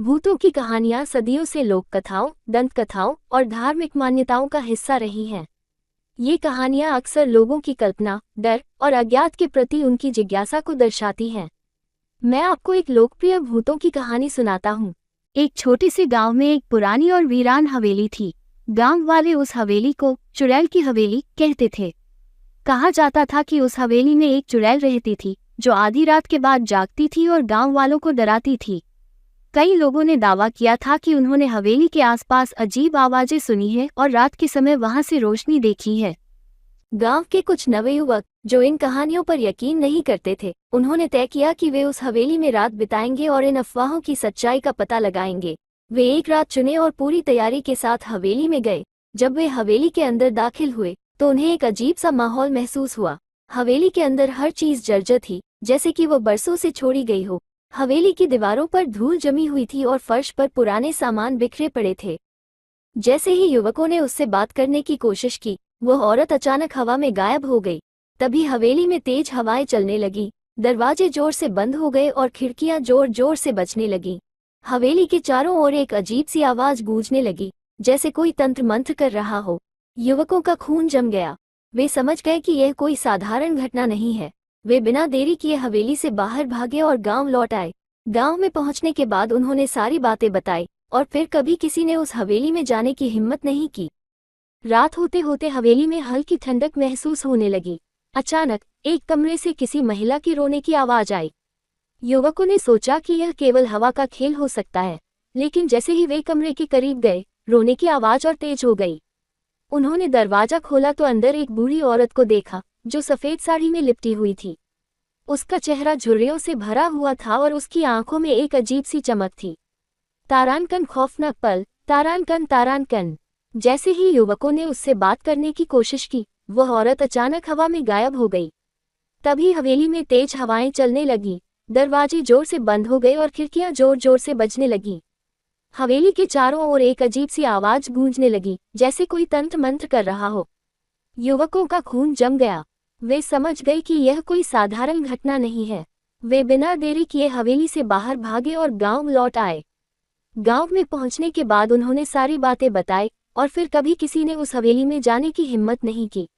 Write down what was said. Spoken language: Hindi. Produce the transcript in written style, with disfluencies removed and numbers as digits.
भूतों की कहानियां सदियों से लोक कथाओं, दंत कथाओं और धार्मिक मान्यताओं का हिस्सा रही हैं। ये कहानियां अक्सर लोगों की कल्पना, डर और अज्ञात के प्रति उनकी जिज्ञासा को दर्शाती हैं। मैं आपको एक लोकप्रिय भूतों की कहानी सुनाता हूँ। एक छोटे से गांव में एक पुरानी और वीरान हवेली थी। गांव वाले उस हवेली को चुड़ैल की हवेली कहते थे। कहा जाता था कि उस हवेली में एक चुड़ैल रहती थी जो आधी रात के बाद जागती थी और गांव वालों को डराती थी। कई लोगों ने दावा किया था कि उन्होंने हवेली के आसपास अजीब आवाजें सुनी हैं और रात के समय वहां से रोशनी देखी है। गांव के कुछ नवयुवक जो इन कहानियों पर यकीन नहीं करते थे, उन्होंने तय किया कि वे उस हवेली में रात बिताएंगे और इन अफवाहों की सच्चाई का पता लगाएंगे। वे एक रात चुने और पूरी तैयारी के साथ हवेली में गए। जब वे हवेली के अंदर दाखिल हुए तो उन्हें एक अजीब सा माहौल महसूस हुआ। हवेली के अंदर हर चीज जर्जर थी, जैसे कि वो बरसों से छोड़ी गई हो। हवेली की दीवारों पर धूल जमी हुई थी और फर्श पर पुराने सामान बिखरे पड़े थे। जैसे ही युवकों ने उससे बात करने की कोशिश की, वह औरत अचानक हवा में गायब हो गई। तभी हवेली में तेज हवाएं चलने लगी, दरवाजे जोर से बंद हो गए और खिड़कियां जोर जोर से बजने लगीं। हवेली के चारों ओर एक अजीब सी आवाज गूंजने लगी, जैसे कोई तंत्र मंत्र कर रहा हो। युवकों का खून जम गया। वे समझ गए कि यह कोई साधारण घटना नहीं है। वे बिना देरी किए हवेली से बाहर भागे और गांव लौट आए। गांव में पहुंचने के बाद उन्होंने सारी बातें बताई और फिर कभी किसी ने उस हवेली में जाने की हिम्मत नहीं की। रात होते होते हवेली में हल्की ठंडक महसूस होने लगी। अचानक एक कमरे से किसी महिला की रोने की आवाज आई। युवकों ने सोचा कि यह केवल हवा का खेल हो सकता है, लेकिन जैसे ही वे कमरे के करीब गए, रोने की आवाज और तेज हो गई। उन्होंने दरवाजा खोला तो अंदर एक बूढ़ी औरत को देखा जो सफेद साड़ी में लिपटी हुई थी। उसका चेहरा झुर्रियों से भरा हुआ था और उसकी आंखों में एक अजीब सी चमक थी। तारानकन, खौफनाक पल, तारानकन तारानकन। जैसे ही युवकों ने उससे बात करने की कोशिश की, वह औरत अचानक हवा में गायब हो गई। तभी हवेली में तेज हवाएं चलने लगी, दरवाजे जोर से बंद हो गए और खिड़कियां जोर जोर से बजने लगीं। हवेली के चारों ओर एक अजीब सी आवाज गूंजने लगी, जैसे कोई तंत्र मंत्र कर रहा हो। युवकों का खून जम गया। वे समझ गए कि यह कोई साधारण घटना नहीं है। वे बिना देरी किए हवेली से बाहर भागे और गांव लौट आए। गांव में पहुंचने के बाद उन्होंने सारी बातें बताई और फिर कभी किसी ने उस हवेली में जाने की हिम्मत नहीं की।